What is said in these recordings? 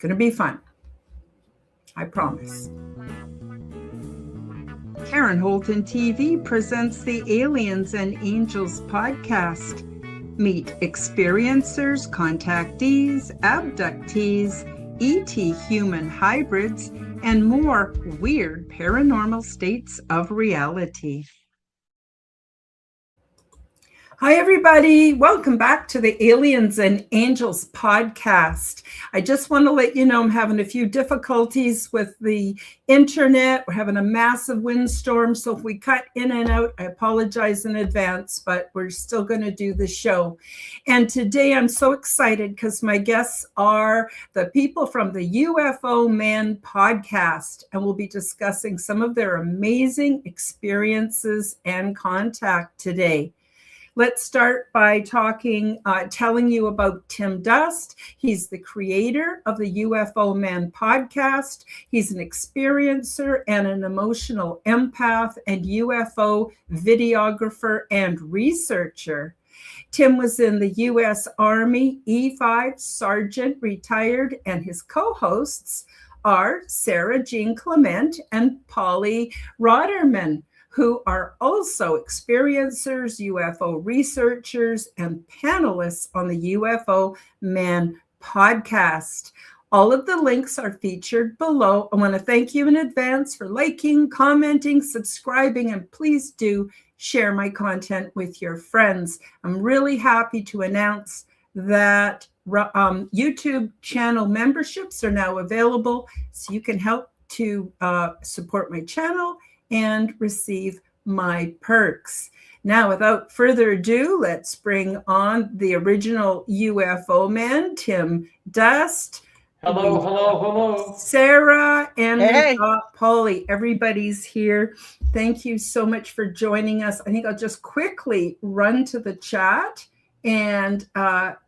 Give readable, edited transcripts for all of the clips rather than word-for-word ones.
going to be fun. I promise. Karen Holton TV presents the Aliens and Angels podcast. Meet experiencers, contactees, abductees, ET human hybrids, and more weird paranormal states of reality. Hi, everybody. Welcome back to the Aliens and Angels podcast. I just want to let you know I'm having a few difficulties with the internet. We're having a massive windstorm, so if we cut in and out, I apologize in advance, but we're still going to do the show. And today I'm so excited because my guests are the people from the UFO Man podcast, and we'll be discussing some of their amazing experiences and contact today. Let's start by telling you about Tim Dust. He's the creator of the UFO Man podcast. He's an experiencer and an emotional empath and UFO videographer and researcher. Tim was in the U.S. Army, E5 Sergeant, retired, and his co-hosts are Sarah Jean Clement and Polly Roderman, who are also experiencers, UFO researchers, and panelists on the UFO Man podcast. All of the links are featured below. I want to thank you in advance for liking, commenting, subscribing, and please do share my content with your friends. I'm really happy to announce that YouTube channel memberships are now available, so you can help to support my channel and receive my perks. Now, without further ado, let's bring on the original UFO man, Tim Dust. Hello. Sarah and Polly. Everybody's here. Thank you so much for joining us. I think I'll just quickly run to the chat and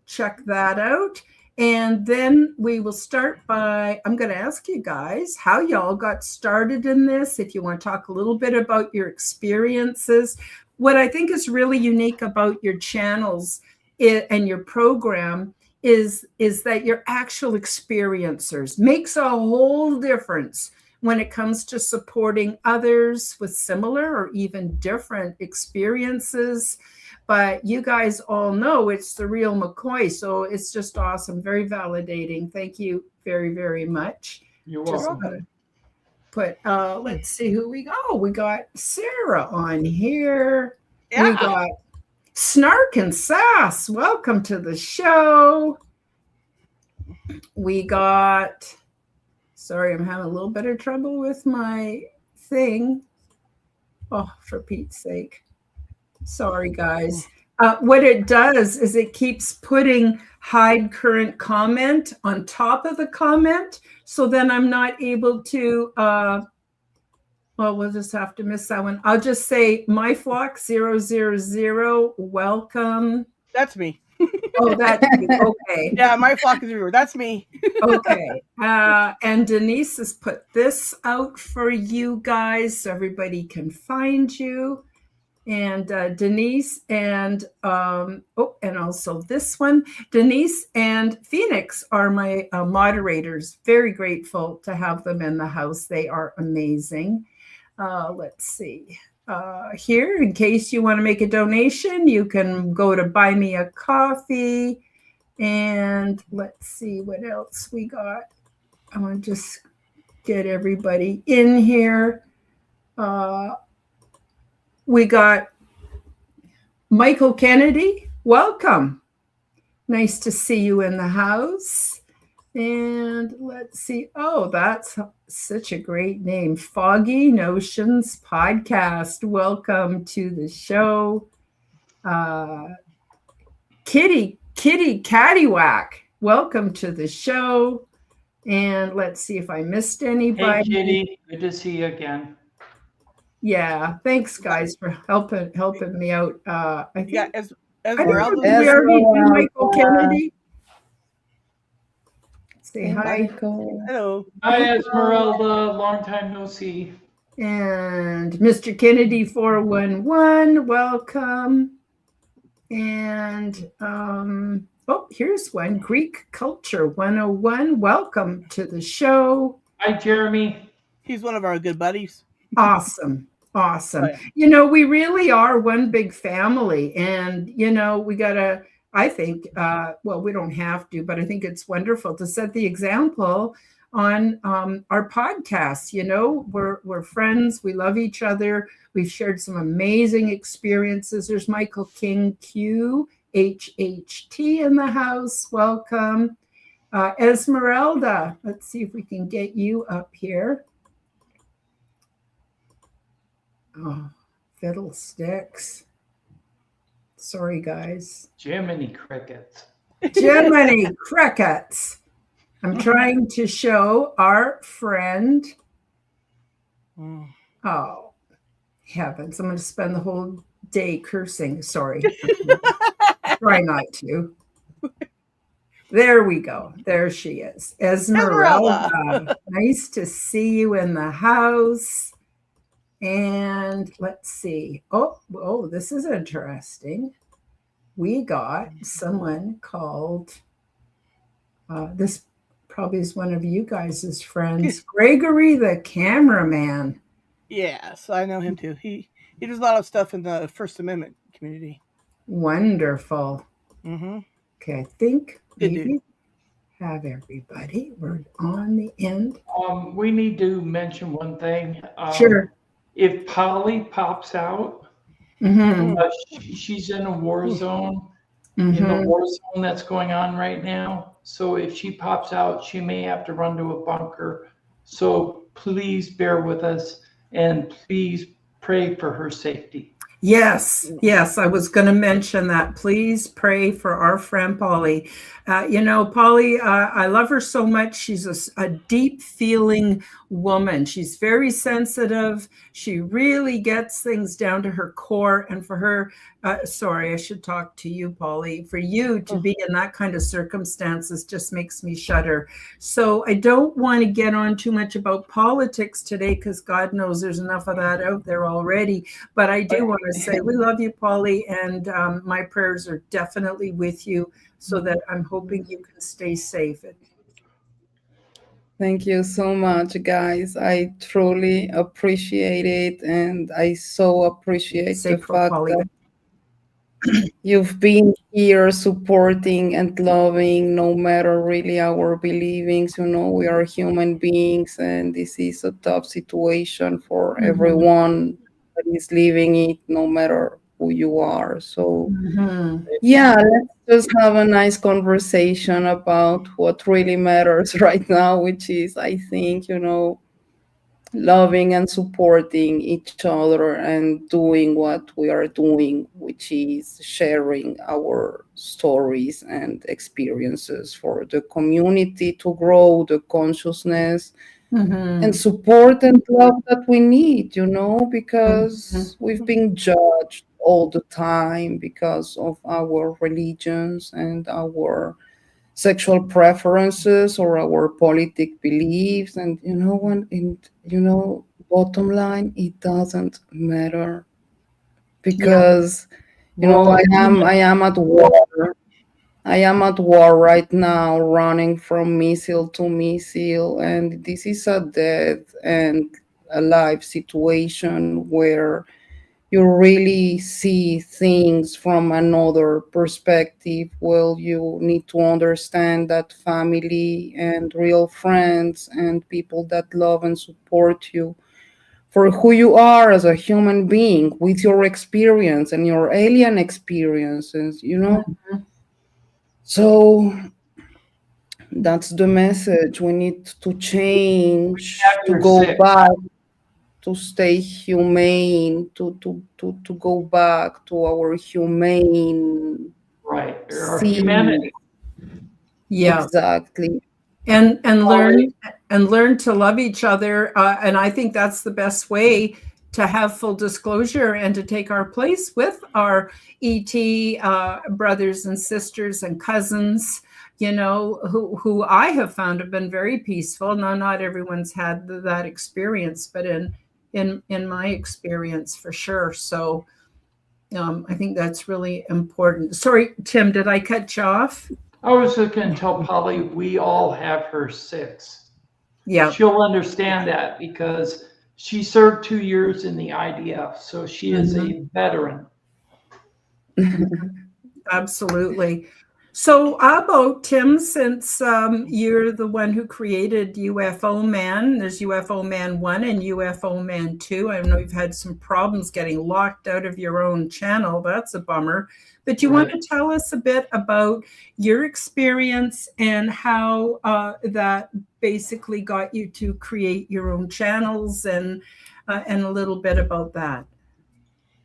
check that out. And then we will start by, I'm going to ask you guys how y'all got started in this. If you want to talk a little bit about your experiences. What I think is really unique about your channels and your program is that you're actual experiencers. Makes a whole difference when it comes to supporting others with similar or even different experiences. But you guys all know it's the real McCoy, so it's just awesome, very validating. Thank you very, very much. You're welcome. Let's see who we got. Oh, we got Sarah on here. Yeah. We got Snark and Sass. Welcome to the show. We got, sorry, I'm having a little bit of trouble with my thing. Oh, for Pete's sake. Sorry, guys. What it does is it keeps putting hide current comment on top of the comment. So then I'm not able to, well, we'll just have to miss that one. I'll just say MyFlock000, welcome. That's me. Oh, that's you. Okay. Yeah, MyFlock0. That's me. Okay. And Denise has put this out for you guys so everybody can find you. And Denise and and also this one, Denise and Phoenix are my moderators. Very grateful to have them in the house. They are amazing. Let's see. Here, in case you want to make a donation, you can go to Buy Me a Coffee. And let's see what else we got. I want to just get everybody in here. We got Michael Kennedy. Welcome. Nice to see you in the house. And let's see. Oh, that's such a great name. Foggy Notions Podcast. Welcome to the show. Kitty Caddywhack. Welcome to the show. And let's see if I missed anybody. Hey, Kitty. Good to see you again. Yeah, thanks guys for helping me out. I think Esmeralda. we already did Michael Kennedy. Say hi. Michael. Hello. Hi, Esmeralda. Long time no see. And Mr. Kennedy 411, welcome. And Oh, here's one. Greek Culture 101. Welcome to the show. Hi, Jeremy. He's one of our good buddies. Awesome. Awesome. Oh, yeah. You know, we really are one big family. And, you know, we got to, I think, well, we don't have to, but I think it's wonderful to set the example on our podcast. You know, we're friends. We love each other. We've shared some amazing experiences. There's Michael King Q, HHT in the house. Welcome. Esmeralda, let's see if we can get you up here. Oh, fiddlesticks. Sorry, guys. Jiminy Crickets. Jiminy Crickets. I'm trying to show our friend. Oh, heavens. I'm going to spend the whole day cursing. Sorry. Try not to. There we go. There she is. Esmeralda. Nice to see you in the house. And let's see. Oh, this is interesting. We got someone called, this probably is one of you guys' friends, Gregory the cameraman. Yes, I know him too. He does a lot of stuff in the First Amendment community. Wonderful. Mm-hmm. Okay, I think Good maybe dude. have everybody. We're on the end. We need to mention one thing. Sure. If Polly pops out, Mm-hmm. she's in a war zone, Mm-hmm. in the war zone that's going on right now. So if she pops out, she may have to run to a bunker. So please bear with us and please pray for her safety. Yes, I was going to mention that. Please pray for our friend Polly. You know, Polly, I love her so much. She's a deep feeling woman. She's very sensitive. She really gets things down to her core. And for her, sorry, I should talk to you, Polly. For you to be in that kind of circumstances just makes me shudder. So I don't want to get on too much about politics today because God knows there's enough of that out there already. But I do want to say we love you, Polly, and my prayers are definitely with you so that I'm hoping you can stay safe. Thank you so much, guys. I truly appreciate it, and I so appreciate Safe the for fact Polly. that you've been here supporting and loving no matter really our beliefs. You know, we are human beings, and this is a tough situation for Mhm. everyone that is living it, no matter who you are. So Mhm. yeah, let's just have a nice conversation about what really matters right now, which is, I think, you know, loving and supporting each other and doing what we are doing, which is sharing our stories and experiences for the community to grow the consciousness Mhm. and support and love that we need, you know, because we've been judged all the time because of our religions and our sexual preferences or our politic beliefs. And you know, bottom line, it doesn't matter because you know, I am at war. I am at war right now, running from missile to missile, and this is a death and alive situation where you really see things from another perspective. Well, you need to understand that family and real friends and people that love and support you for who you are as a human being with your experience and your alien experiences, you know? So that's the message. We need to change, to go back, to stay humane, to go back to our humane, Right. Our see. humanity. Yeah. Exactly. And learn to love each other. And I think that's the best way to have full disclosure and to take our place with our ET brothers and sisters and cousins, you know, who I have found have been very peaceful. Now, not everyone's had that experience, but in my experience, for sure. So I think that's really important. Sorry, Tim, did I cut you off? I was just going to tell Polly we all have her 6. Yeah. She'll understand that because she served 2 years in the IDF, so she is a veteran. Absolutely. So how about Tim, since you're the one who created UFO Man, there's UFO Man 1 and UFO Man 2. I know you've had some problems getting locked out of your own channel. That's a bummer. But you want to tell us a bit about your experience and how that basically got you to create your own channels and a little bit about that.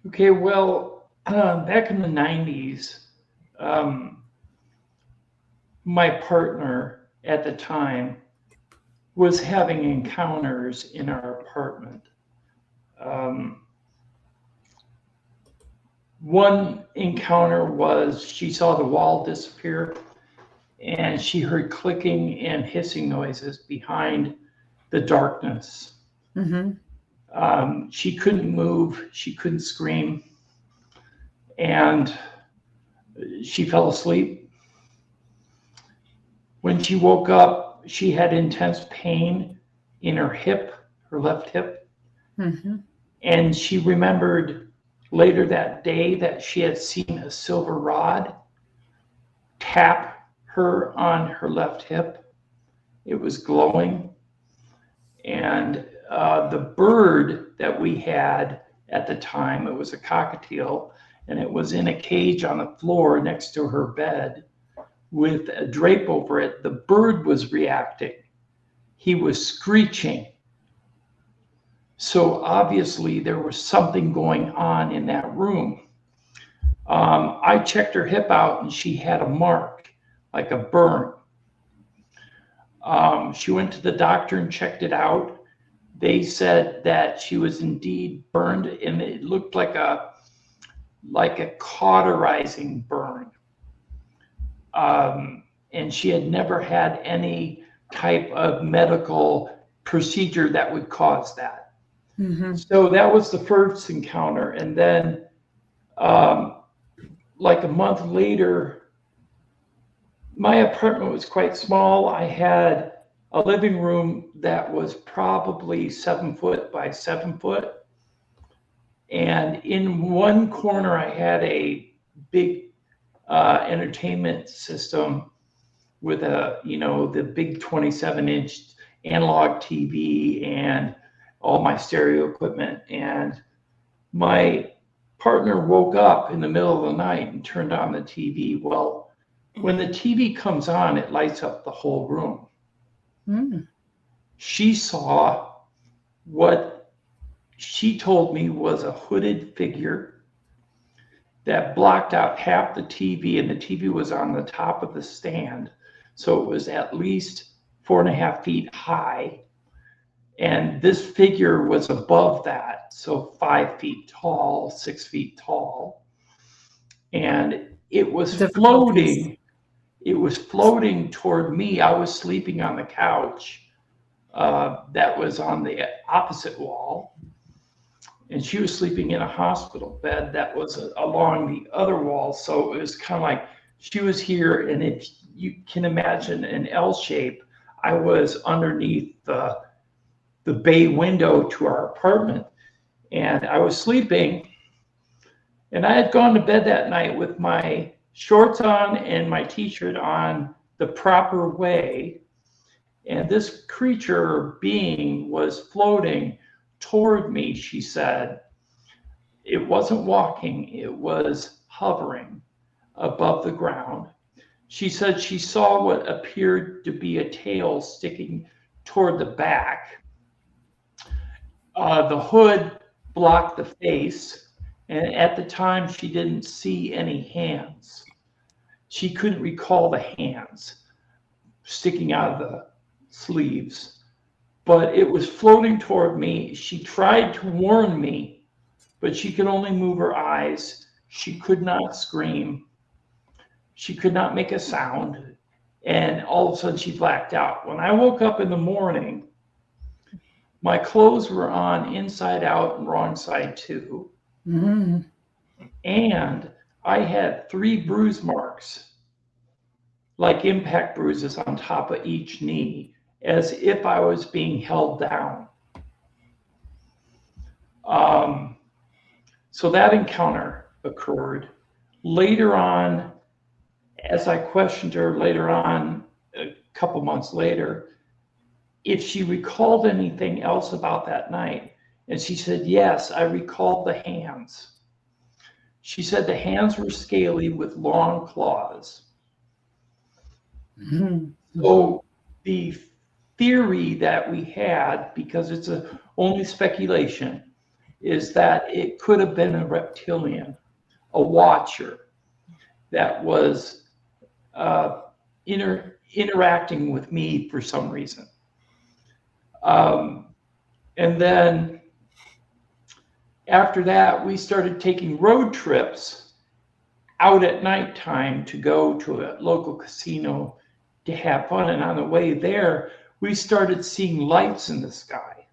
Okay, well, back in the 90s, my partner at the time was having encounters in our apartment. One encounter was she saw the wall disappear and she heard clicking and hissing noises behind the darkness. Mm-hmm. She couldn't move, she couldn't scream, and she fell asleep. When she woke up, she had intense pain in her hip, her left hip. Mm-hmm. And she remembered later that day that she had seen a silver rod tap her on her left hip. It was glowing. And the bird that we had at the time, it was a cockatiel, and it was in a cage on the floor next to her bed with a drape over it. The bird was reacting. He was screeching. So obviously there was something going on in that room. I checked her hip out and she had a mark, like a burn. She went to the doctor and checked it out. They said that she was indeed burned, and it looked like a cauterizing burn. And she had never had any type of medical procedure that would cause that. Mm-hmm. So that was the first encounter. And then like a month later, my apartment was quite small. I had a living room that was probably 7 foot by 7 foot. And in one corner, I had a big entertainment system with the big 27-inch analog TV and all my stereo equipment. And my partner woke up in the middle of the night and turned on the TV. Well, when the TV comes on, it lights up the whole room. Mm. She saw what she told me was a hooded figure that blocked out half the TV, and the TV was on the top of the stand. So it was at least 4.5 feet high. And this figure was above that, so 5 feet tall, 6 feet tall. And it was floating. It was floating toward me. I was sleeping on the couch that was on the opposite wall. And she was sleeping in a hospital bed that was along the other wall. So it was kind of like she was here, and if you can imagine an L shape, I was underneath the bay window to our apartment. And I was sleeping, and I had gone to bed that night with my shorts on and my t-shirt on the proper way. And this creature or being was floating toward me, she said. It wasn't walking, it was hovering above the ground. She said she saw what appeared to be a tail sticking toward the back. The hood blocked the face, and at the time she didn't see any hands. She couldn't recall the hands sticking out of the sleeves, but it was floating toward me. She tried to warn me, but she could only move her eyes. She could not scream. She could not make a sound. And all of a sudden she blacked out. When I woke up in the morning, my clothes were on inside out and wrong side too. Mm. And I had 3 bruise marks, like impact bruises on top of each knee, as if I was being held down. So that encounter occurred. Later on, as I questioned her later on, a couple months later, if she recalled anything else about that night. And she said, yes, I recalled the hands. She said the hands were scaly with long claws. So the theory that we had, because it's only speculation, is that it could have been a reptilian, a watcher that was interacting with me for some reason. And then after that, we started taking road trips out at nighttime to go to a local casino to have fun. And on the way there, we started seeing lights in the sky.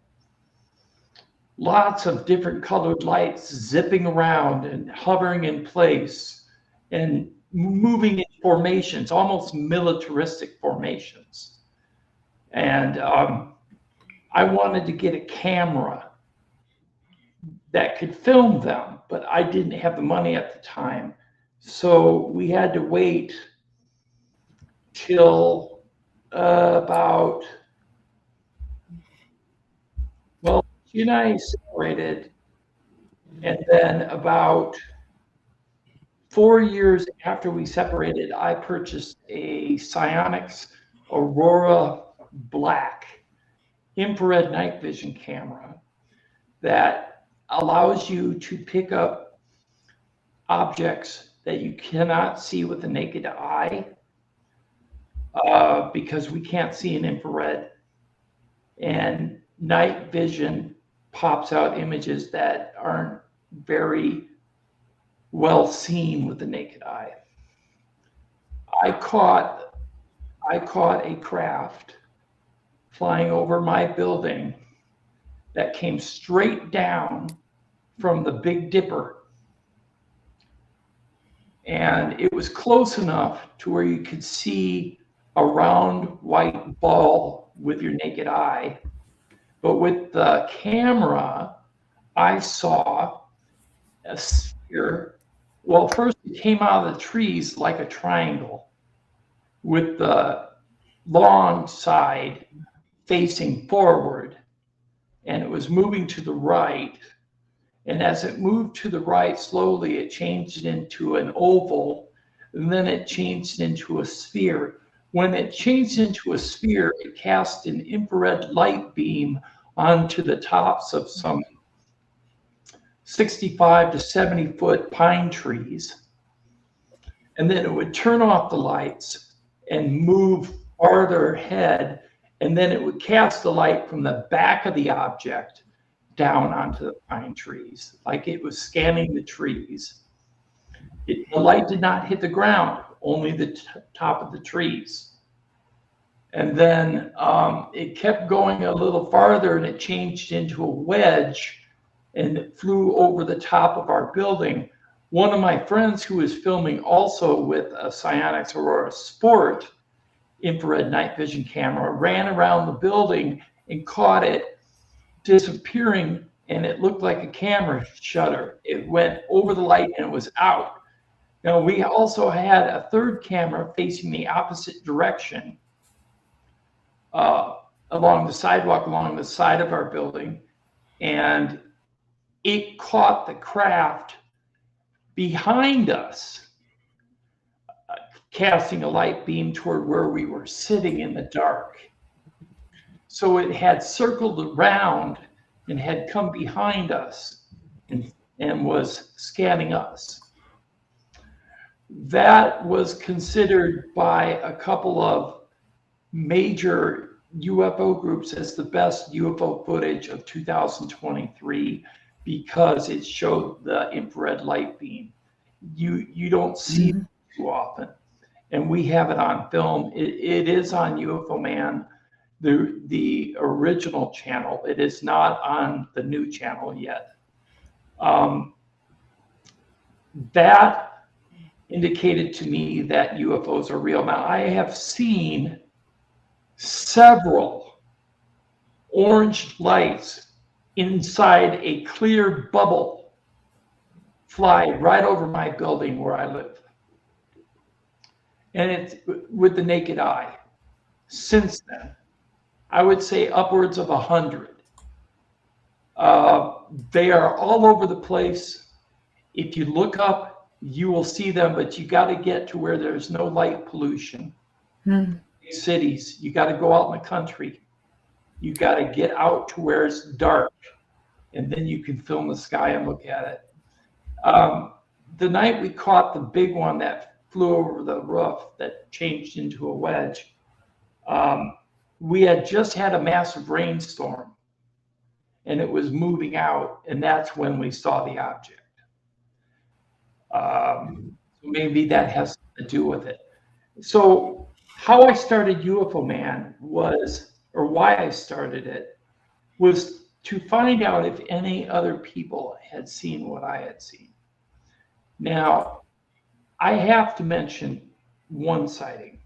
Lots of different colored lights zipping around and hovering in place and moving in formations, almost militaristic formations. And I wanted to get a camera that could film them, but I didn't have the money at the time. So we had to wait till about, well, she and I separated, and then about 4 years after we separated, I purchased a Psionics Aurora Black infrared night vision camera that allows you to pick up objects that you cannot see with the naked eye, because we can't see in infrared, and night vision pops out images that aren't very well seen with the naked eye. I caught a craft flying over my building that came straight down from the Big Dipper. And it was close enough to where you could see a round white ball with your naked eye. But with the camera, I saw a sphere. Well, first it came out of the trees like a triangle with the long side facing forward, and it was moving to the right. And as it moved to the right slowly, it changed into an oval, and then it changed into a sphere. When it changed into a sphere, it cast an infrared light beam onto the tops of some 65 to 70 foot pine trees. And then it would turn off the lights and move farther ahead. And then it would cast the light from the back of the object down onto the pine trees, like it was scanning the trees. The light did not hit the ground, only the top of the trees. And then it kept going a little farther, and it changed into a wedge, and it flew over the top of our building. One of my friends who was filming also with a Psionics Aurora Sport infrared night vision camera ran around the building and caught it disappearing, and it looked like a camera shutter. It went over the light and it was out. Now, we also had a third camera facing the opposite direction along the sidewalk, along the side of our building, and it caught the craft behind us, casting a light beam toward where we were sitting in the dark. So it had circled around and had come behind us and was scanning us. That was considered by a couple of major UFO groups as the best UFO footage of 2023 because it showed the infrared light beam. You don't see it too often, and we have it on film. It is on UFO Man, the original channel. It is not on the new channel yet. that indicated to me that UFOs are real. Now, I have seen several orange lights inside a clear bubble fly right over my building where I live. And it's with the naked eye. Since then, I would say upwards of 100. They are all over the place. If you look up, you will see them, but you got to get to where there's no light pollution. Cities, you got to go out in the country. You got to get out to where it's dark, and then you can film the sky and look at it. The night we caught the big one that flew over the roof that changed into a wedge, we had just had a massive rainstorm, and it was moving out, and that's when we saw the object. Maybe that has to do with it. So how I started UFO Man was, or why I started it, was to find out if any other people had seen what I had seen. Now, I have to mention one sighting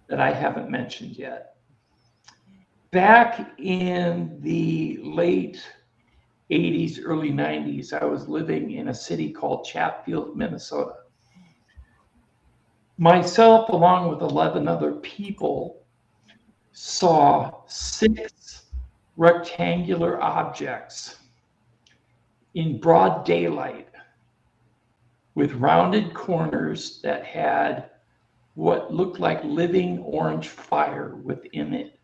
that I haven't mentioned yet. Back in the late 80s, early 90s, I was living in a city called Chatfield, Minnesota. Myself, along with 11 other people, saw 6 rectangular objects in broad daylight with rounded corners that had what looked like living orange fire within it,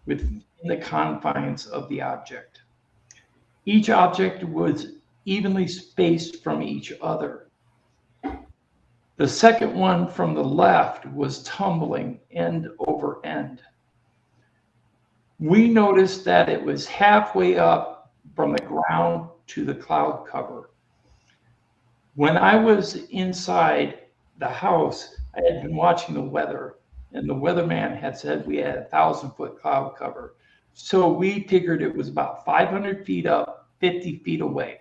within the confines of the object. Each object was evenly spaced from each other. The second one from the left was tumbling end over end. We noticed that it was halfway up from the ground to the cloud cover. When I was inside the house, I had been watching the weather, and the weatherman had said we had a 1,000-foot cloud cover. So we figured it was about 500 feet up, 50 feet away.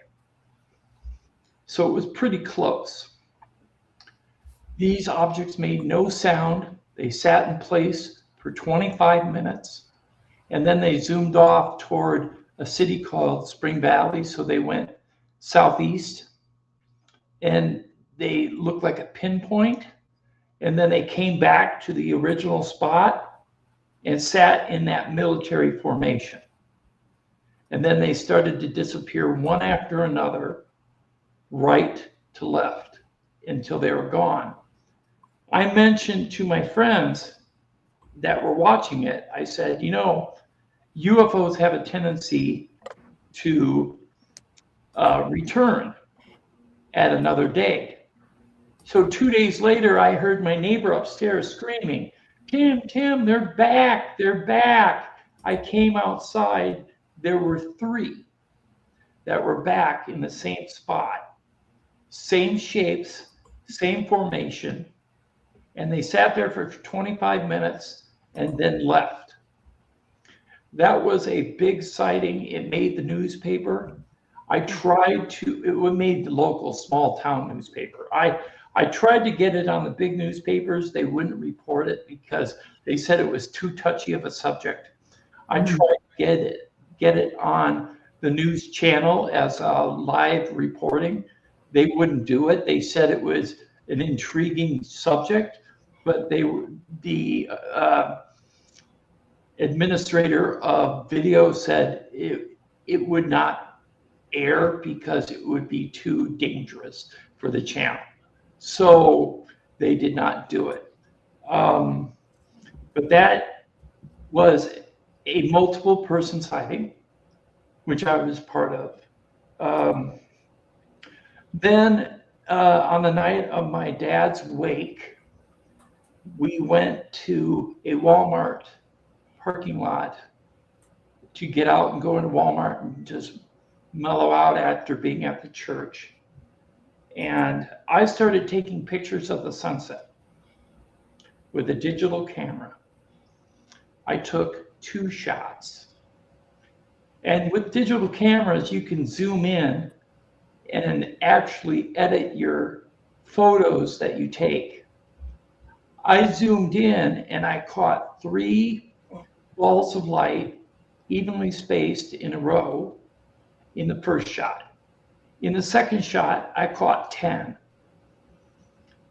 So it was pretty close. These objects made no sound. They sat in place for 25 minutes, and then they zoomed off toward a city called Spring Valley. So they went southeast, and they looked like a pinpoint, and then they came back to the original spot and sat in that military formation. And then they started to disappear one after another, right to left, until they were gone. I mentioned to my friends that were watching it, I said, you know, UFOs have a tendency to return at another day. So 2 days later, I heard my neighbor upstairs screaming, Tim, they're back, they're back. I came outside, there were 3 that were back in the same spot, same shapes, same formation, and they sat there for 25 minutes and then left. That was a big sighting. It made the newspaper. I tried to, it made the local small town newspaper. I tried to get it on the big newspapers. They wouldn't report it because they said it was too touchy of a subject. I tried to get it on the news channel as a live reporting. They wouldn't do it. They said it was an intriguing subject, but the administrator of video said it would not air because it would be too dangerous for the channel. So they did not do it. But that was a multiple person sighting, which I was part of. Then on the night of my dad's wake, we went to a Walmart parking lot to get out and go into Walmart and just mellow out after being at the church. And I started taking pictures of the sunset with a digital camera. I took 2 shots. And with digital cameras, you can zoom in and actually edit your photos that you take. I zoomed in and I caught 3 balls of light evenly spaced in a row in the first shot. In the second shot, I caught 10.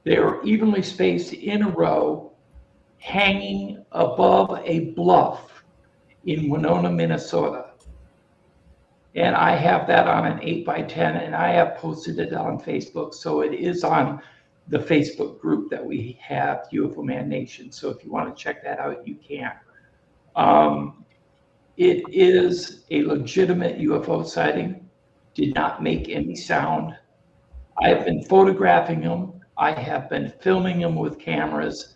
They were evenly spaced in a row, hanging above a bluff in Winona, Minnesota. And I have that on an 8x10, and I have posted it on Facebook. So it is on the Facebook group that we have, UFO Man Nation. So if you want to check that out, you can. It is a legitimate UFO sighting. Did not make any sound. I have been photographing them. I have been filming them with cameras.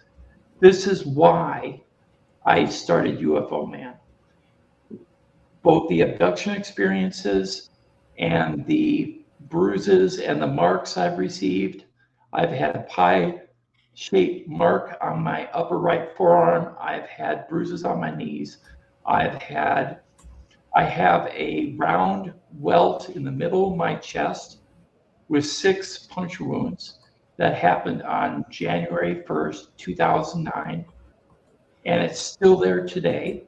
This is why I started UFO Man. Both the abduction experiences and the bruises and the marks I've received. I've had a pie-shaped mark on my upper right forearm. I've had bruises on my knees. I have a round welt in the middle of my chest with 6 puncture wounds that happened on January 1st, 2009, and it's still there today.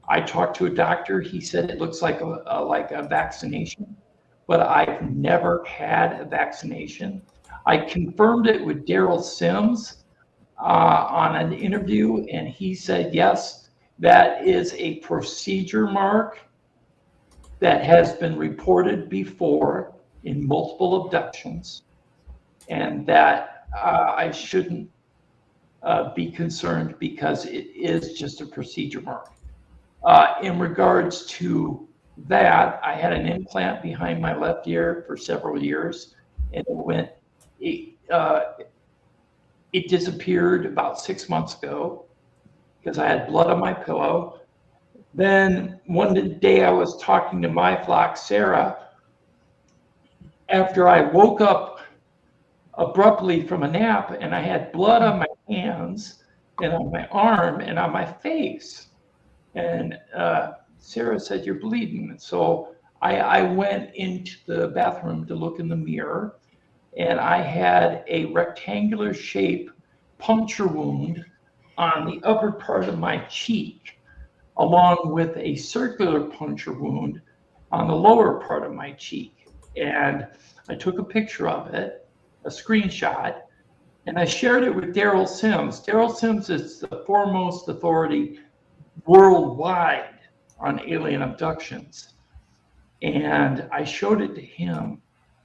I talked to a doctor. He said it looks like a vaccination, but I've never had a vaccination. I confirmed it with Daryl Sims on an interview, and he said, yes, that is a procedure mark that has been reported before in multiple abductions, and that I shouldn't be concerned because it is just a procedure mark. In regards to that, I had an implant behind my left ear for several years, and it disappeared about 6 months ago because I had blood on my pillow. Then one day I was talking to my flock, Sarah, after I woke up abruptly from a nap, and I had blood on my hands and on my arm and on my face. And Sarah said, you're bleeding. And so I went into the bathroom to look in the mirror, and I had a rectangular shape puncture wound on the upper part of my cheek, along with a circular puncture wound on the lower part of my cheek. And I took a picture of it, a screenshot, and I shared it with Daryl Sims. Daryl Sims is the foremost authority worldwide on alien abductions. And I showed it to him,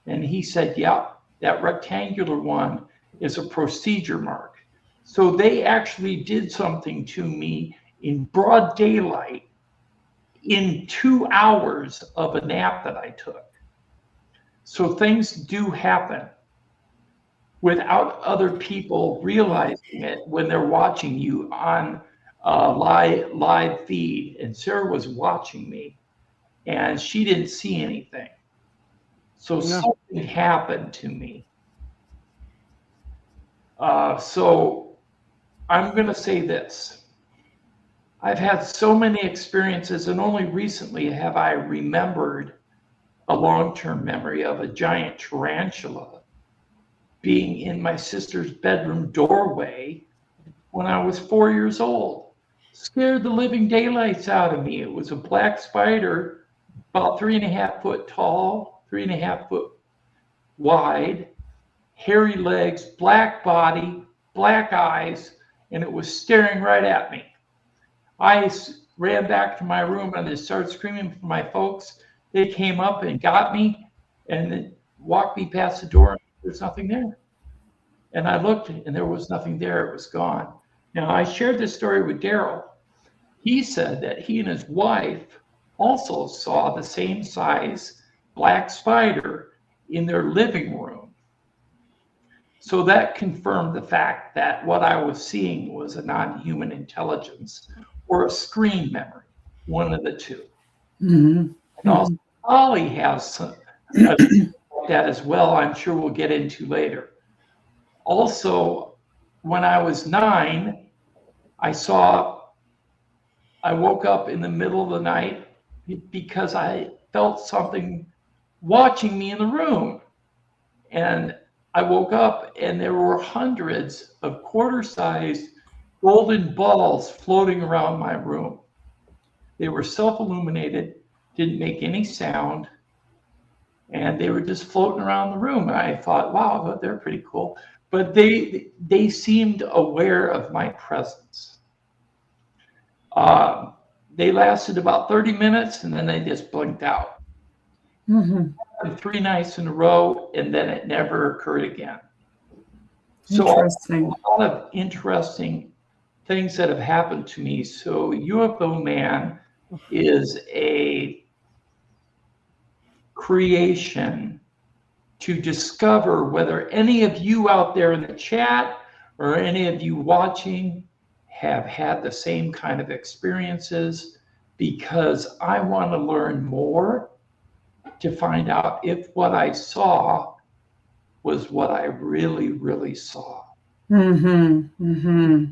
and he said, yeah, that rectangular one is a procedure mark. So they actually did something to me in broad daylight in 2 hours of a nap that I took. So things do happen without other people realizing it when they're watching you on live feed. And Sarah was watching me, and she didn't see anything. So something happened to me. So I'm going to say this. I've had so many experiences, and only recently have I remembered a long-term memory of a giant tarantula being in my sister's bedroom doorway when I was 4 years old. Scared the living daylights out of me. It was a black spider, about 3.5 foot tall, 3.5 foot wide, hairy legs, black body, black eyes, and it was staring right at me. I ran back to my room and I started screaming for my folks. They came up and got me and then walked me past the door. There's nothing there. And I looked and there was nothing there. It was gone. Now, I shared this story with Daryl. He said that he and his wife also saw the same size black spider in their living room. So that confirmed the fact that what I was seeing was a non-human intelligence or a screen memory, one of the two. Mm-hmm. And also, Ollie has some like that as well. I'm sure we'll get into later. Also, when I was 9, I woke up in the middle of the night because I felt something watching me in the room. And I woke up and there were hundreds of quarter-sized golden balls floating around my room. They were self-illuminated, didn't make any sound, and they were just floating around the room. And I thought, wow, they're pretty cool. But they seemed aware of my presence. They lasted about 30 minutes and then they just blinked out. Mm-hmm. 3 nights in a row, and then it never occurred again. So Interesting. a lot of interesting things that have happened to me. So UFO Man is a creation to discover whether any of you out there in the chat or any of you watching have had the same kind of experiences, because I want to learn more to find out if what I saw was what I really, really saw. Mm-hmm. Mm-hmm.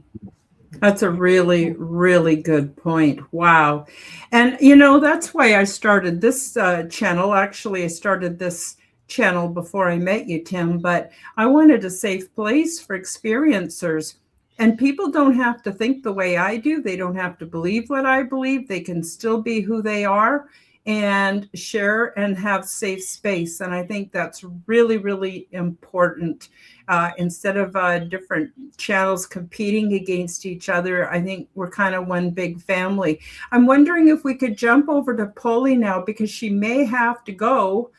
That's a really, really good point. Wow. And, that's why I started this channel. Actually, I started this channel before I met you, Tim, but I wanted a safe place for experiencers. And people don't have to think the way I do. They don't have to believe what I believe. They can still be who they are and share and have safe space. And I think that's really, really important. Instead of different channels competing against each other, I think we're kind of one big family. I'm wondering if we could jump over to Polly now, because she may have to go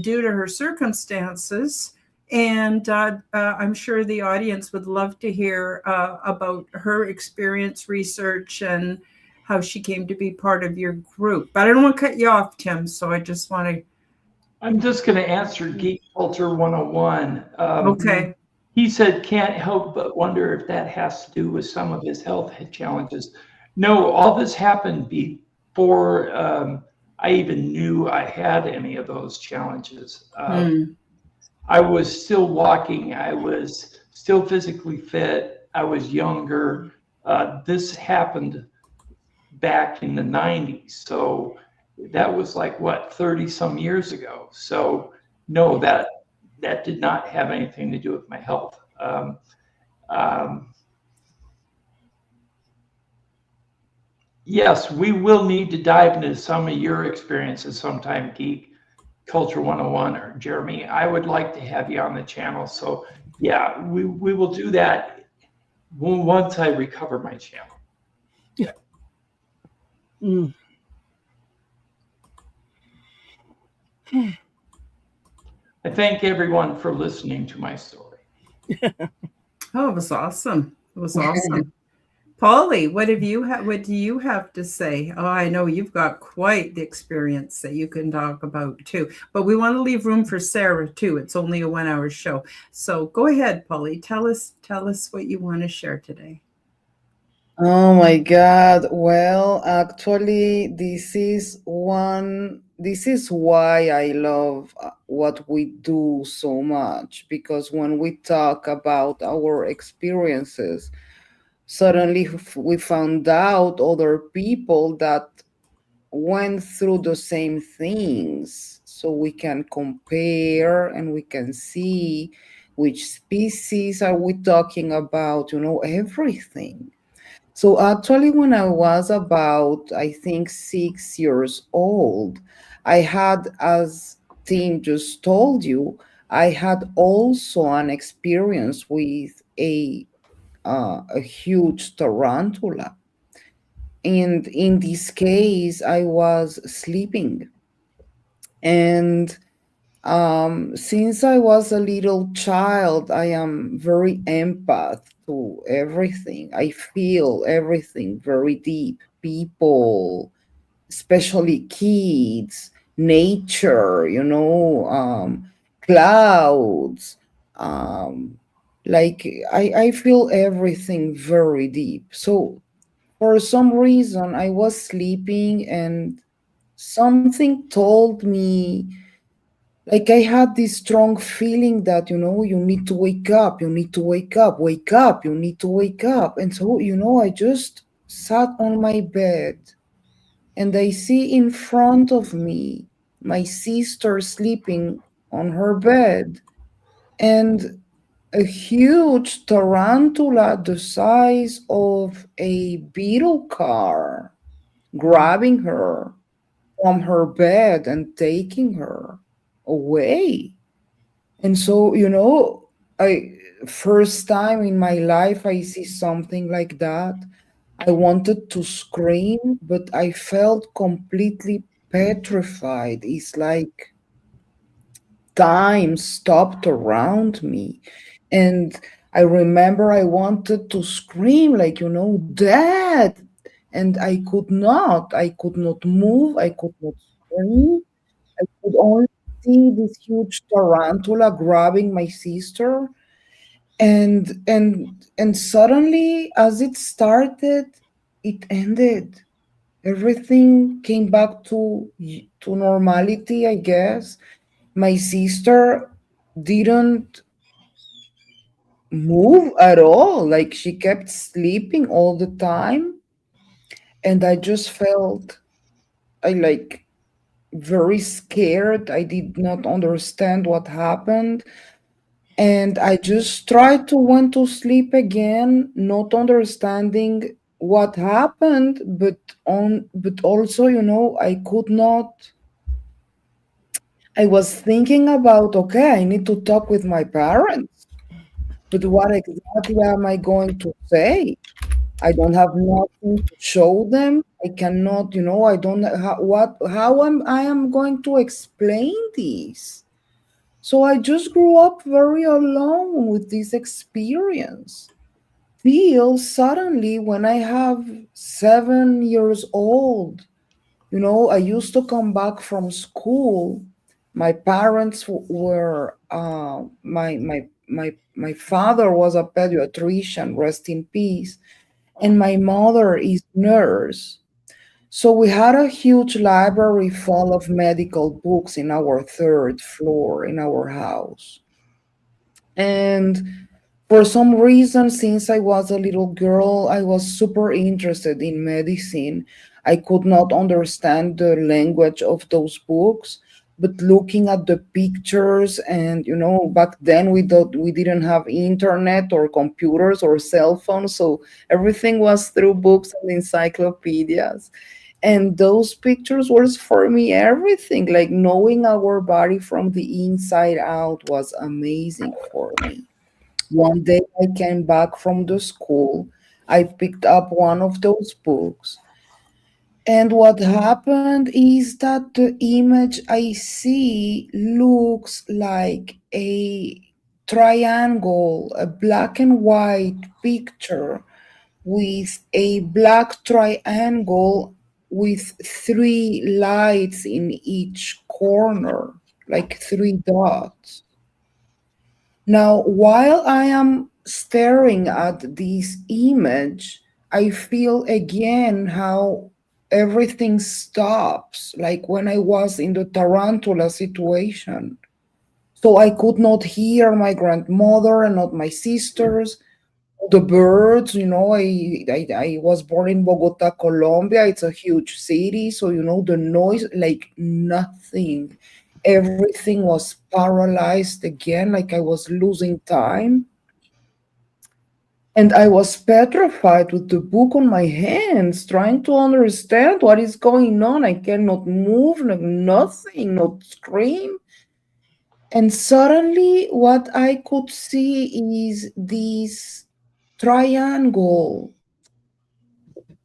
due to her circumstances. And I'm sure the audience would love to hear about her experience, research, and how she came to be part of your group. But I don't want to cut you off, Tim, so I just want to... I'm just going to answer Geek Culture 101. Okay. He said, can't help but wonder if that has to do with some of his health challenges. No, all this happened before I even knew I had any of those challenges. I was still walking. I was still physically fit. I was younger. This happened back in the 90s. So that was like, what, 30 some years ago. So no, that did not have anything to do with my health. Yes, we will need to dive into some of your experiences sometime, Geek Culture 101 or Jeremy. I would like to have you on the channel. So yeah, we will do that once I recover my channel. Yeah. I thank everyone for listening to my story. Oh, it was awesome. It was awesome. Polly, what do you have to say? Oh, I know you've got quite the experience that you can talk about too. But we want to leave room for Sarah too. It's only a 1-hour show. So go ahead, Polly. Tell us what you want to share today. Oh my God. Well, actually, this is why I love what we do so much, because when we talk about our experiences, suddenly we found out other people that went through the same things, so we can compare and we can see which species are we talking about, everything. So actually, when I was about, I think, 6 years old, I had, as Tim just told you, I had also an experience with a huge tarantula. And in this case, I was sleeping. And since I was a little child, I am very empath to everything. I feel everything very deep. People, especially kids, nature, clouds. Like I feel everything very deep. So for some reason, I was sleeping and something told me, like I had this strong feeling that, you need to wake up, you need to wake up, you need to wake up. And so, I just sat on my bed and I see in front of me my sister sleeping on her bed, and a huge tarantula the size of a beetle car grabbing her from her bed and taking her away. And so, I first time in my life I see something like that. I wanted to scream, but I felt completely petrified. It's like time stopped around me. And I remember I wanted to scream, like, Dad. And I could not. I could not move. I could not scream. I could only see this huge tarantula grabbing my sister. And suddenly, as it started, it ended. Everything came back to normality, I guess. My sister didn't move at all. Like, she kept sleeping all the time. And I just felt I like very scared. I did not understand what happened. And I just tried to went to sleep again, not understanding what happened, but also, I could not. I was thinking about, okay, I need to talk with my parents, but what exactly am I going to say? I don't have nothing to show them. I cannot, I don't know how I am going to explain this. So I just grew up very alone with this experience. Till suddenly, when I have 7 years old, I used to come back from school. My parents were my father was a pediatrician, rest in peace, and my mother is nurse. So we had a huge library full of medical books in our third floor in our house. And for some reason, since I was a little girl, I was super interested in medicine. I could not understand the language of those books, but looking at the pictures, and back then we didn't have internet or computers or cell phones, so everything was through books and encyclopedias. And those pictures was for me everything. Like, knowing our body from the inside out was amazing for me. One day I came back from the school. I picked up one of those books. And what happened is that the image I see looks like a triangle, a black and white picture with a black triangle with three lights in each corner, like three dots. Now, while I am staring at this image, I feel again how everything stops, like when I was in the tarantula situation. So I could not hear my grandmother and not my sisters, the birds. I was born in Bogota, Colombia. It's a huge city, so the noise, like nothing. Everything was paralyzed again, like I was losing time. And I was petrified with the book on my hands, trying to understand what is going on. I cannot move, like nothing, not scream. And suddenly, what I could see is this triangle.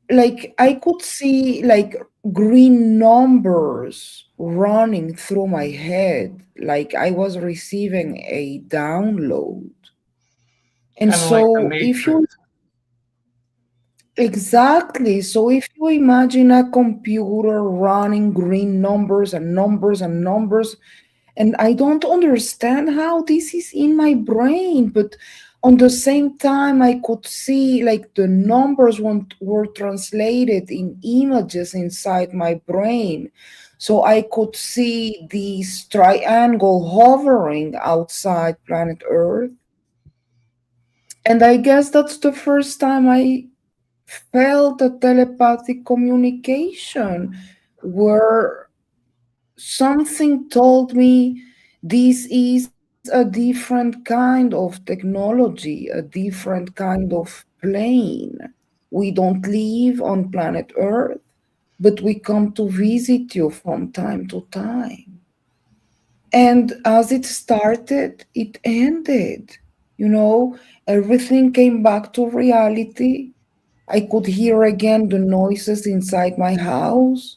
Like, I could see like green numbers running through my head, like I was receiving a download. And Kind of like the so, if you Matrix. exactly, so if you imagine a computer running green numbers and numbers and numbers, and I don't understand how this is in my brain, but on the same time I could see like the numbers were translated in images inside my brain. So I could see this triangle hovering outside planet Earth. And I guess that's the first time I felt a telepathic communication, where something told me this is a different kind of technology, a different kind of plane. We don't live on planet Earth, but we come to visit you from time to time. And as it started, it ended. You know, everything came back to reality. I could hear again the noises inside my house.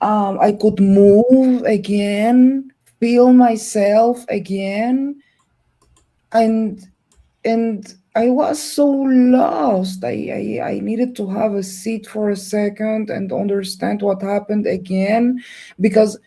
I could move again, feel myself again, and I was so lost. I needed to have a seat for a second and understand what happened again, because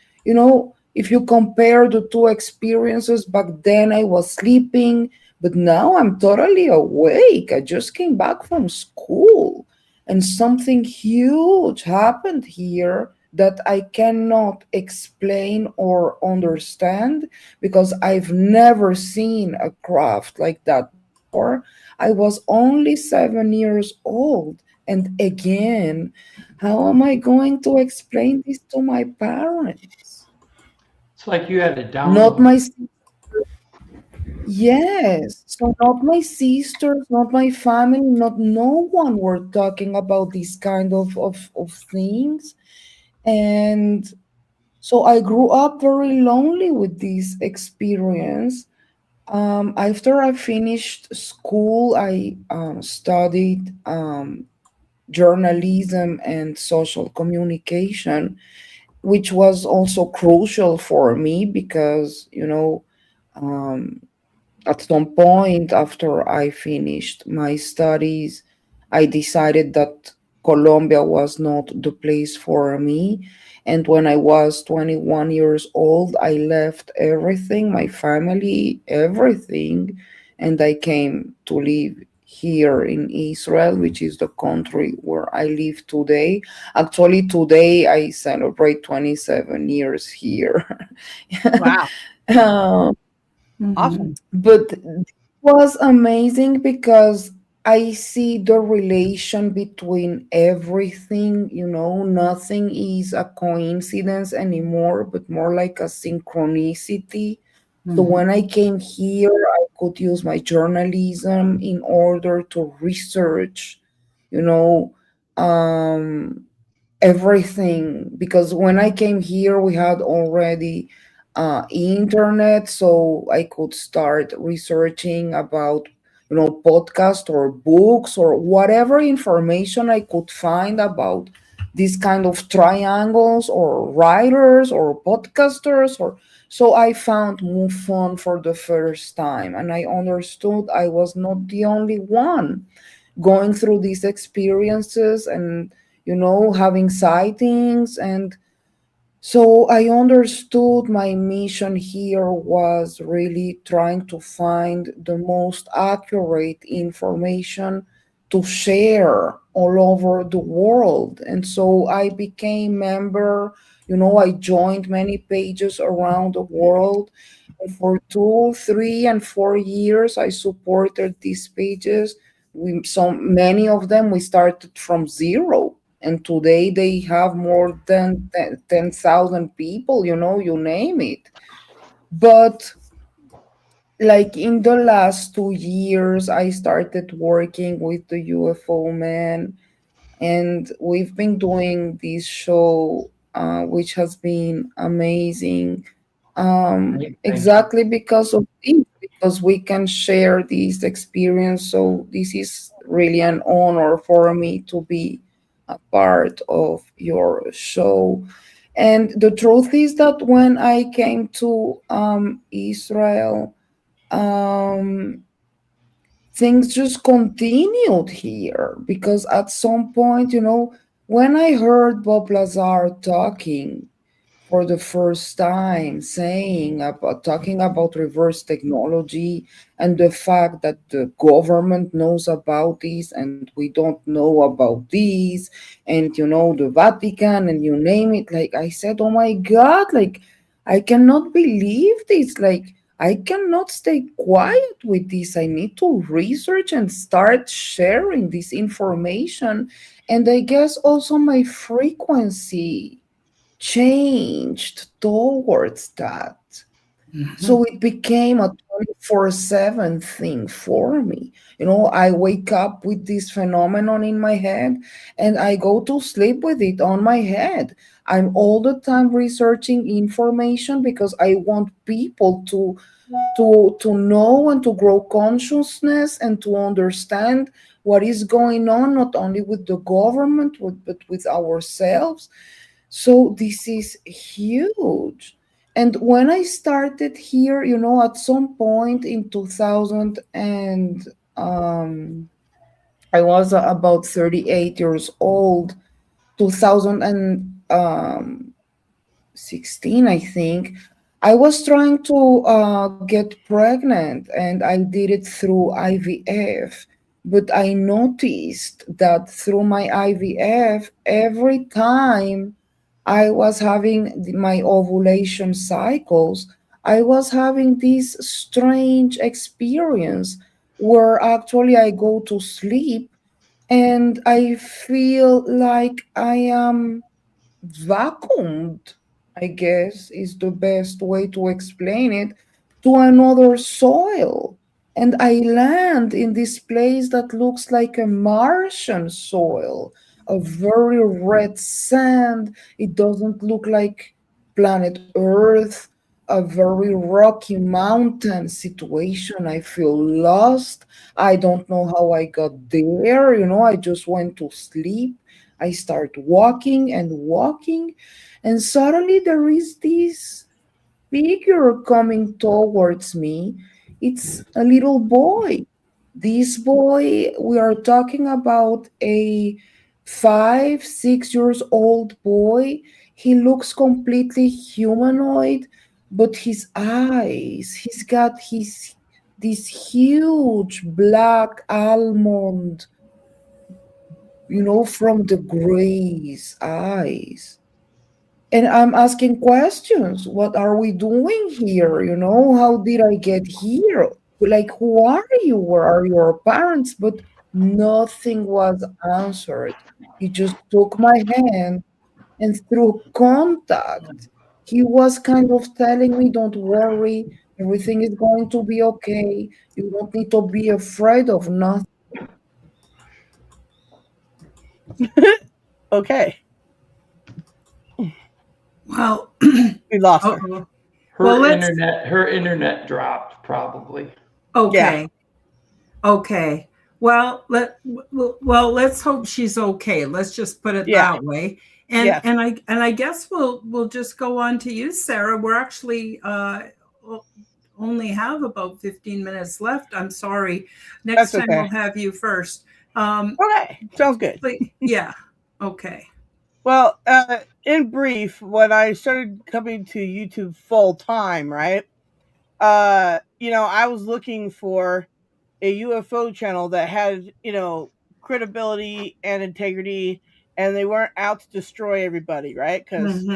if you compare the two experiences, back then I was sleeping, but now I'm totally awake. I just came back from school, and something huge happened here that I cannot explain or understand, because I've never seen a craft like that before. I was only 7 years old. And again, how am I going to explain this to my parents? It's like you had a Not download. my Yes, so not my sisters, not my family, not no one were talking about these kind of things. And so I grew up very lonely with this experience. After I finished school, I studied journalism and social communication, which was also crucial for me because, um, at some point after I finished my studies, I decided that Colombia was not the place for me. And when I was 21 years old, I left everything, my family, everything, and I came to live here in Israel, which is the country where I live today. Actually, today I celebrate 27 years here. Wow. Um, Awesome. Mhm. but it was amazing because I see the relation between everything, nothing is a coincidence anymore, but more like a synchronicity. So Mhm. when I came here, I could use my journalism in order to research, you know, um, everything, because when I came here we had already internet, so I could start researching about podcast or books or whatever information I could find about these kind of triangles or writers or podcasters. Or so I found MUFON for the first time, and I understood I was not the only one going through these experiences and having sightings. And so I understood my mission here was really trying to find the most accurate information to share all over the world. And so I became member, I joined many pages around the world. And for 2, 3, and 4 years, I supported these pages. So many of them, we started from zero, and today they have more than 10,000 people, you name it. But like in the last 2 years, I started working with the UFO man, and we've been doing this show, which has been amazing, Right? Thank you. exactly because of this, because we can share this experience. So this is really an honor for me to be a part of your show. And the truth is that when I came to Israel, um, things just continued here, because at some point, when I heard Bob Lazar talking for the first time, talking about reverse technology and the fact that the government knows about this and we don't know about this, and the Vatican, and you name it, like I said, oh my God, like I cannot believe this. Like I cannot stay quiet with this. I need to research and start sharing this information. And I guess also my frequency changed towards that. So it became a 24/7 thing for me. I wake up with this phenomenon in my head and I go to sleep with it on my head. I'm all the time researching information because I want people to know and to grow consciousness and to understand what is going on, not only with the government but with ourselves. So this is huge. And when I started here, at some point in 2000, and I was about 38 years old, 2016, I think. I was trying to get pregnant, and I did it through IVF. But I noticed that through my IVF, every time I was having my ovulation cycles, I was having this strange experience where actually I go to sleep and I feel like I am vacuumed, I guess is the best way to explain it, to another soil. And I land in this place that looks like a Martian soil, a very red sand. It doesn't look like planet Earth, a very rocky mountain situation. I feel lost. I don't know how I got there. I just went to sleep. I start walking and walking, and suddenly there is this figure coming towards me. It's a little boy. This boy, we are talking about a 5, 6 years old boy. He looks completely humanoid, but his eyes, he's got his this huge black almond, from the grace eyes. And I'm asking questions. What are we doing here? How did I get here? Like, who are you? Where are your parents? But nothing was answered. He just took my hand, and through contact, he was kind of telling me, don't worry, everything is going to be okay. You don't need to be afraid of nothing. Okay. Well, We lost her. uh-oh. Her Well, let's- internet dropped probably. Okay. Okay. Well, let's hope she's okay. Let's just put it Yeah. that way. And Yes. and I guess we'll just go on to you, Sarah. We're actually only have about 15 minutes left. I'm sorry. Next That's time okay. we'll have you first. Okay. Sounds good. Yeah. Okay. Well, in brief, when I started coming to YouTube full time, right? I was looking for a UFO channel that had, credibility and integrity, and they weren't out to destroy everybody, right? Because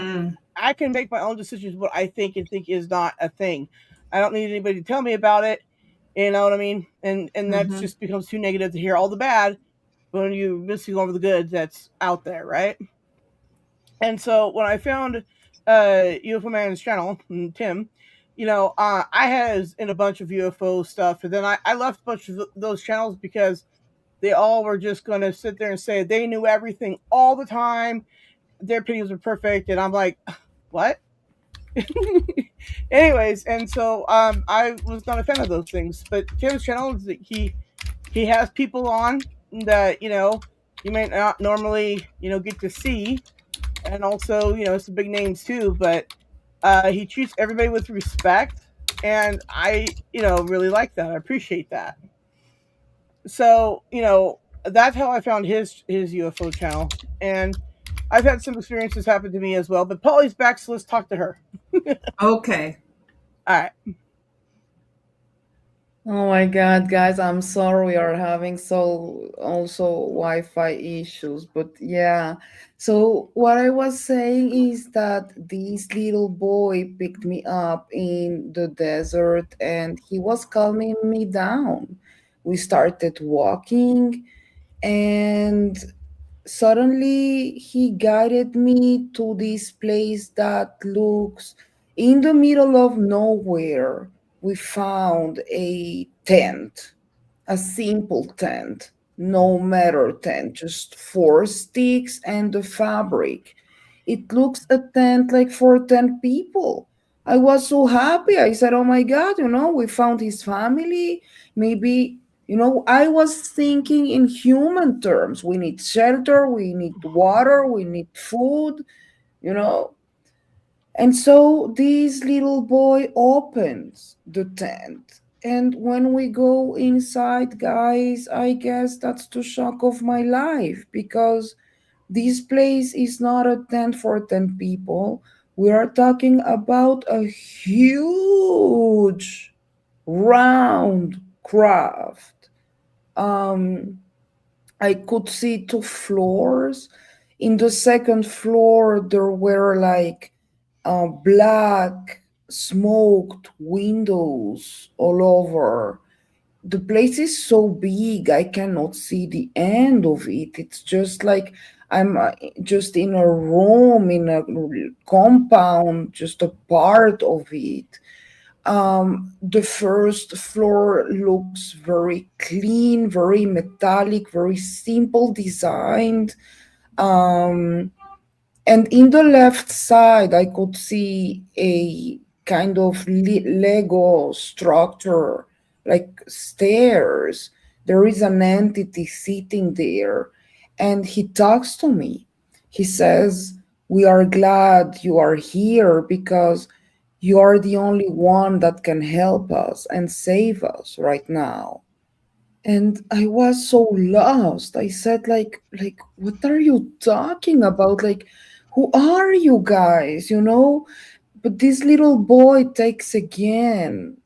I can make my own decisions what I think and think is not a thing. I don't need anybody to tell me about it. You know what I mean? And that just becomes too negative to hear all the bad when you're missing over the good that's out there, right? And so when I found UFO Man's channel, Tim, I had in a bunch of UFO stuff, and then I left a bunch of those channels because they all were just going to sit there and say they knew everything all the time. Their opinions were perfect, and I'm like, what? Anyways, and so I was not a fan of those things. But Tim's channel is that he has people on that you may not normally get to see, and also some big names too. But he treats everybody with respect, and I really like that. I appreciate that. So that's how I found his UFO channel, and I've had some experiences happen to me as well. But Polly's back, so let's talk to her. Okay. All right. Oh my God, guys, I'm sorry we are having so also Wi-Fi issues, but yeah. So what I was saying is that this little boy picked me up in the desert and he was calming me down. We started walking, and suddenly he guided me to this place that looks in the middle of nowhere. We found a tent, a simple tent, no matter tent, just four sticks and the fabric. It looks a tent like for 10 people. I was so happy. I said, oh my God, we found his family. Maybe, I was thinking in human terms. We need shelter, we need water, we need food, you know. And so this little boy opens the tent. And when we go inside, guys, I guess that's the shock of my life because this place is not a tent for 10 people. We are talking about a huge round craft. Um, I could see two floors. In the second floor, there were like black smoked windows all over. The place is so big, I cannot see the end of it. It's just like I'm just in a room, in a compound, just a part of it. The first floor looks very clean, very metallic, very simple designed. Um, and in the left side, I could see a kind of Lego structure, like stairs. There is an entity sitting there, and he talks to me. He says, we are glad you are here because you are the only one that can help us and save us right now. And I was so lost. I said, like, what are you talking about? Like, who are you guys? But this little boy takes again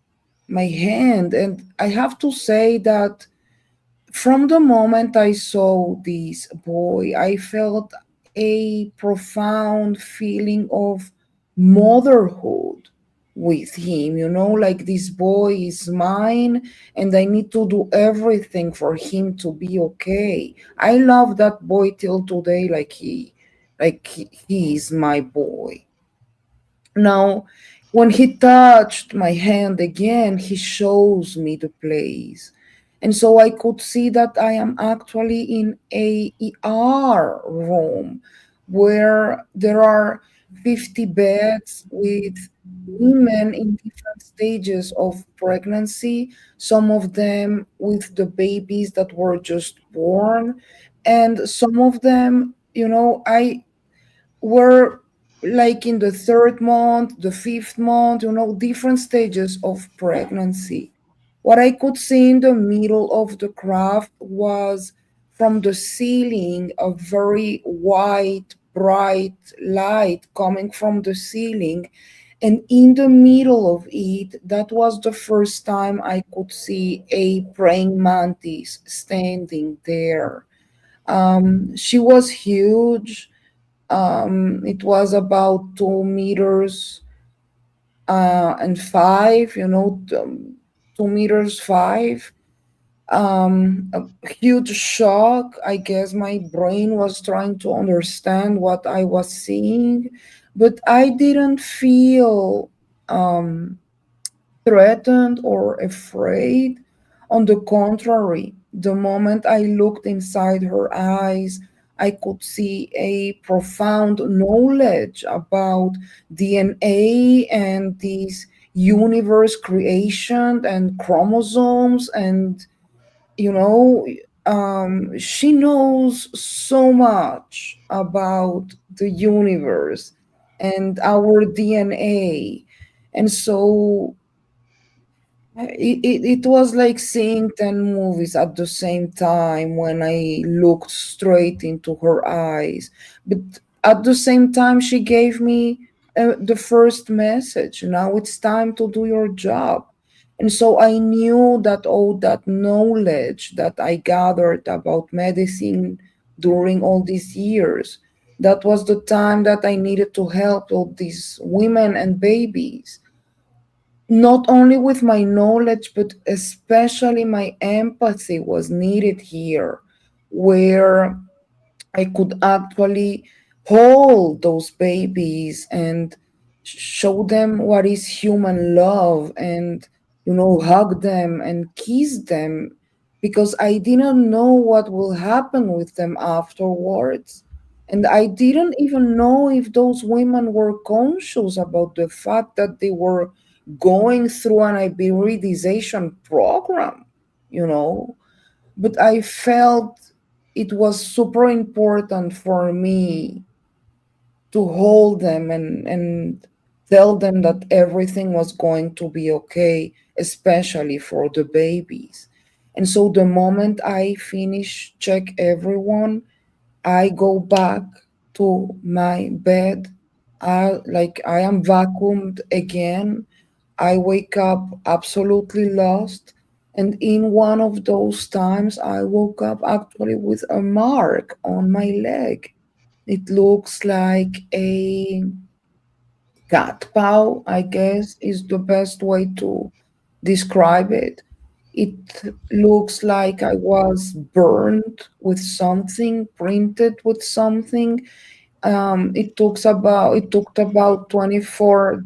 my hand, and I have to say that from the moment I saw this boy, I felt a profound feeling of motherhood with him. Like this boy is mine, and I need to do everything for him to be okay. I love that boy till today, like he is my boy. Now, when he touched my hand again, he shows me the place. And so I could see that I am actually in a ER room where there are 50 beds with women in different stages of pregnancy, some of them with the babies that were just born, and some of them, I were like in the third month, the fifth month, different stages of pregnancy. What I could see in the middle of the craft was from the ceiling a very white, bright light coming from the ceiling. And in the middle of it, that was the first time I could see a praying mantis standing there. She was huge. It was about 2 meters and five, 2 meters five. A huge shock. I guess my brain was trying to understand what I was seeing, but I didn't feel threatened or afraid. On the contrary, the moment I looked inside her eyes, I could see a profound knowledge about DNA and this universe creation and chromosomes. And, you know, she knows so much about the universe and our DNA. And so it was like seeing 10 movies at the same time when I looked straight into her eyes. But at the same time, she gave me the first message. Now it's time to do your job. And so I knew that all that knowledge that I gathered about medicine during all these years, that was the time that I needed to help all these women and babies, not only with my knowledge, but especially my empathy was needed here, where I could actually hold those babies and show them what is human love and, hug them and kiss them because I didn't know what will happen with them afterwards. And I didn't even know if those women were conscious about the fact that they were going through an hybridization program, you know but I felt it was super important for me to hold them and tell them that everything was going to be okay, especially for the babies. And so the moment I finish check everyone, I go back to my bed. I am vacuumed again. I wake up absolutely lost. And in one of those times, I woke up actually with a mark on my leg. It looks like a cat paw, I guess, is the best way to describe it. It looks like I was burned with something, printed with something. It took about 24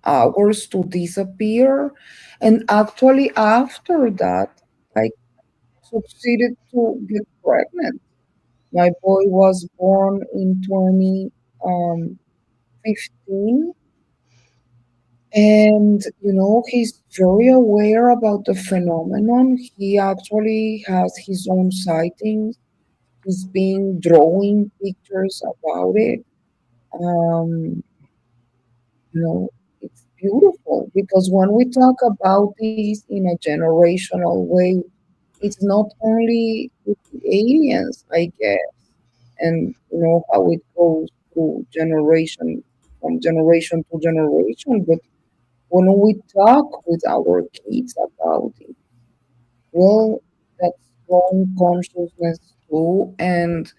hours to disappear, and actually after that, I succeeded to get pregnant. My boy was born in 2015, and he's very aware about the phenomenon. He actually has his own sightings. He's been drawing pictures about it. Um, you know, it's beautiful because when we talk about this in a generational way, it's not only with the aliens, I guess, and how it goes through generation from generation to generation, but when we talk with our kids about it, well, that's growing consciousness too, and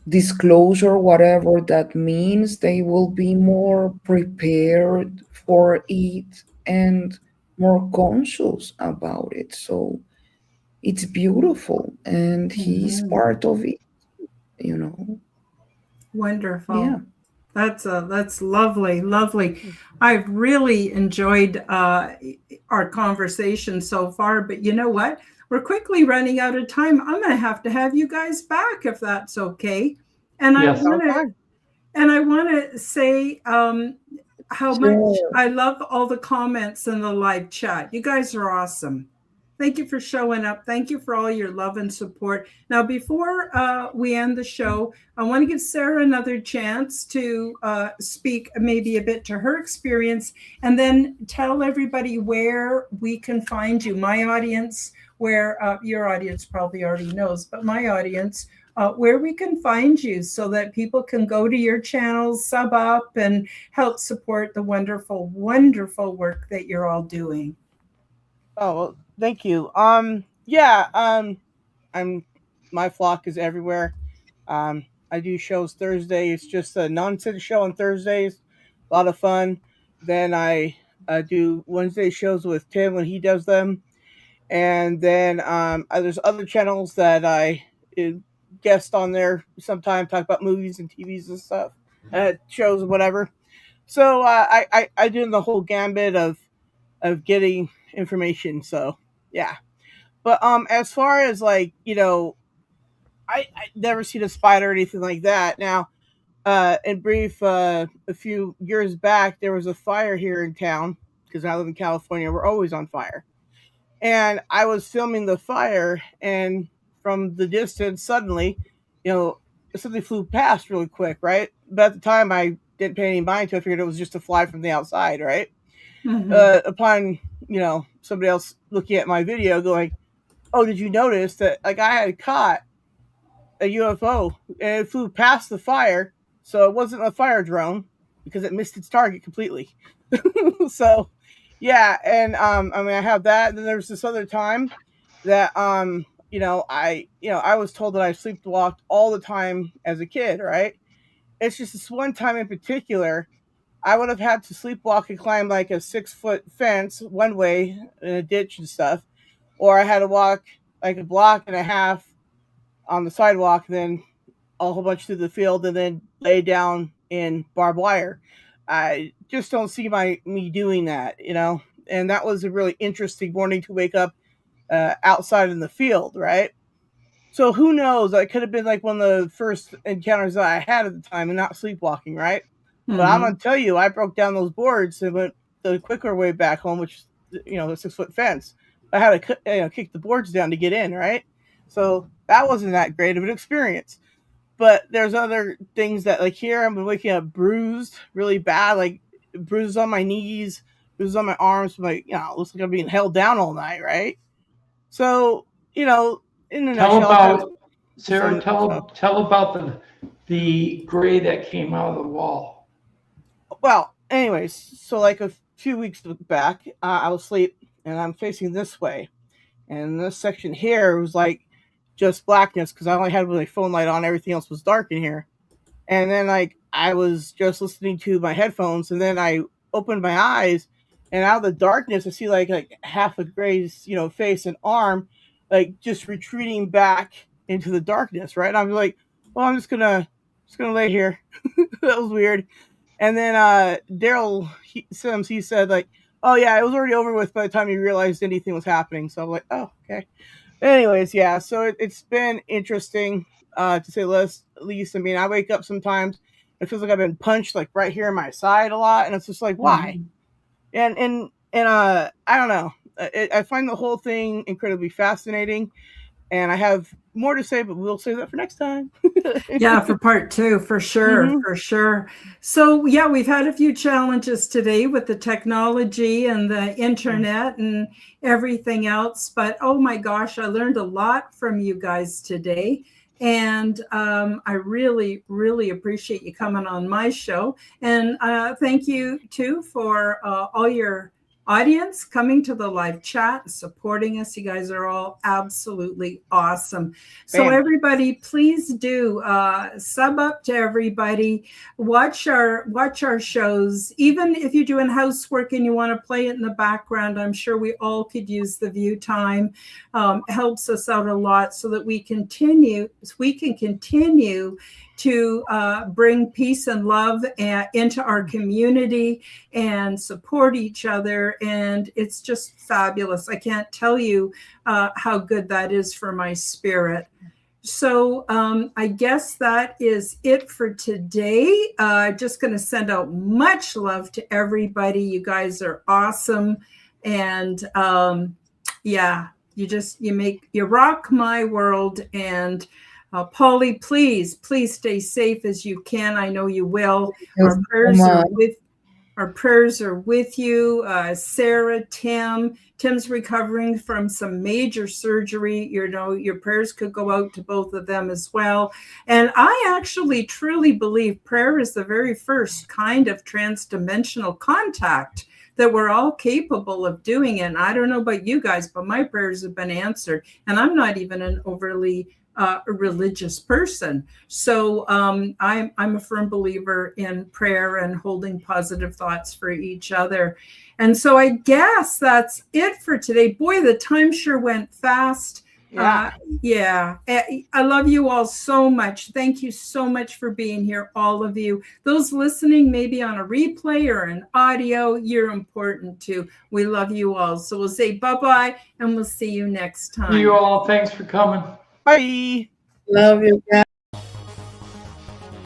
disclosure, whatever that means, they will be more prepared for it and more conscious about it. So it's beautiful, and he's Mhm. part of it, you know. Wonderful. Yeah. That's lovely, lovely. I've really enjoyed our conversation so far, but you know what? We're quickly running out of time. I'm going to have you guys back if that's okay. And I Yes. want Sounds to fine. and I want to say how much Sure. I love all the comments in the live chat. You guys are awesome. Thank you for showing up. Thank you for all your love and support. Now, before we end the show, I want to give Sarah another chance to speak maybe a bit to her experience and then tell everybody where we can find you. My audience, where your audience probably already knows, but my audience, where we can find you so that people can go to your channels, sub up, and help support the wonderful, wonderful work that you're all doing. Oh, well, thank you. Yeah, I'm my flock is everywhere. I do shows Thursday. It's just a nonsense show on Thursdays. A lot of fun. Then I do Wednesday shows with Tim when he does them. And then there's other channels that I uh, guest on there sometimes, talk about movies and TVs and stuff, shows and whatever. So I do the whole gambit of getting information. So yeah. But as far as like I never seen a spider or anything like that. Now, in brief, a few years back there was a fire here in town because I live in California. We're always on fire, and I was filming the fire, and from the distance, suddenly, you know, something flew past really quick, right? But at the time, I didn't pay any mind to it. I figured it was just a fly from the outside, right? Mhm. Upon somebody else looking at my video, going, "Oh, did you notice that like I had caught a UFO and it flew past the fire, so it wasn't a fire drone because it missed its target completely." So, yeah, and I mean, I have that. And then there's this other time that I was told that I sleepwalked all the time as a kid, right? It's just this one time in particular, I would have had to sleepwalk and climb like a 6 foot fence one way in a ditch and stuff, or I had to walk like a block and a half on the sidewalk, then a whole bunch through the field, and then lay down in barbed wire. I just don't see me doing that, And that was a really interesting morning to wake up outside in the field, right? So who knows? That could have been like one of the first encounters that I had at the time, and not sleepwalking, right? Mm-hmm. But I'm gonna tell you, I broke down those boards and went the quicker way back home, which the 6-foot fence. I had to kick the boards down to get in, right? So that wasn't that great of an experience. But there's other things that, like here, I've been waking up bruised really bad, like bruises on my knees, bruises on my arms. Like, it looks like I'm being held down all night, right? So, in a nutshell, Sarah, tell about the gray that came out of the wall. Well, anyways, so like a few weeks back, I was asleep and I'm facing this way. And this section here was like just blackness because I only had my phone light on. Everything else was dark in here. And then like I was just listening to my headphones, and then I opened my eyes, and out of the darkness I see like half a Gray's face and arm like just retreating back into the darkness, right? And I'm like, well, I'm just gonna lay here. That was weird. And then Daryl Sims, he said like, oh yeah, it was already over with by the time he realized anything was happening. So I'm like, oh, okay. Anyways, yeah, so it's been interesting, to say the least. I mean, I wake up sometimes, it feels like I've been punched like right here in my side a lot, and it's just like, why? Mm-hmm. And I don't know. I find the whole thing incredibly fascinating, and I have more to say, but we'll save that for next time. Yeah, for part 2, for sure, Mm-hmm. for sure. So yeah, we've had a few challenges today with the technology and the internet and everything else, but oh my gosh, I learned a lot from you guys today. And I really, really appreciate you coming on my show. And thank you too for all your audience coming to the live chat and supporting us. You guys are all absolutely awesome. So everybody, please do sub up to everybody. Watch our shows. Even if you're doing housework and you want to play it in the background, I'm sure we all could use the view time. Helps us out a lot so that we can continue to bring peace and love into our community and support each other. And it's just fabulous. I can't tell you how good that is for my spirit. So I guess that is it for today. Just going to send out much love to everybody. You guys are awesome. And yeah, you rock my world. And Polly, please stay safe as you can. I know you will. Our prayers are with you. Sarah, Tim's recovering from some major surgery. Your prayers could go out to both of them as well. And I actually truly believe prayer is the very first kind of transdimensional contact that we're all capable of doing. And I don't know about you guys, but my prayers have been answered. And I'm not even an overly a religious person. So I'm a firm believer in prayer and holding positive thoughts for each other. And so I guess that's it for today. Boy, the time sure went fast. Yeah. I love you all so much. Thank you so much for being here, all of you. Those listening maybe on a replay or an audio, you're important too. We love you all. So we'll say bye-bye and we'll see you next time. See you all. Thanks for coming. Bye. Love you guys.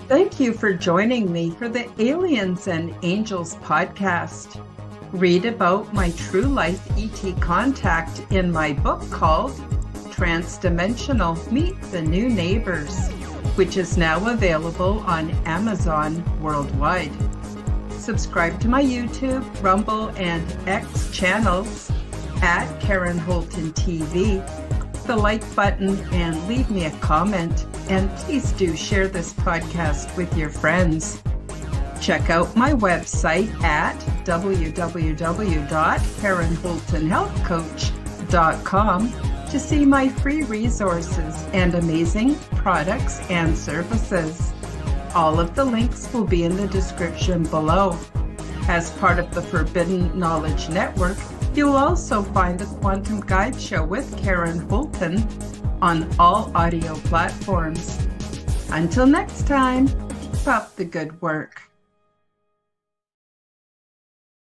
Thank you for joining me for the Aliens and Angels podcast. Read about my true life ET contact in my book called Transdimensional Meet the New Neighbors, which is now available on Amazon worldwide. Subscribe to my YouTube, Rumble, and X channels at Karen Holton TV. The like button and leave me a comment, and please do share this podcast with your friends. Check out my website at www.KarenHoltonHealthCoach.com to see my free resources and amazing products and services. All of the links will be in the description below. As part of the Forbidden Knowledge Network, you'll also find the Quantum Guide Show with Karen Holton, on all audio platforms. Until next time, pop the good work.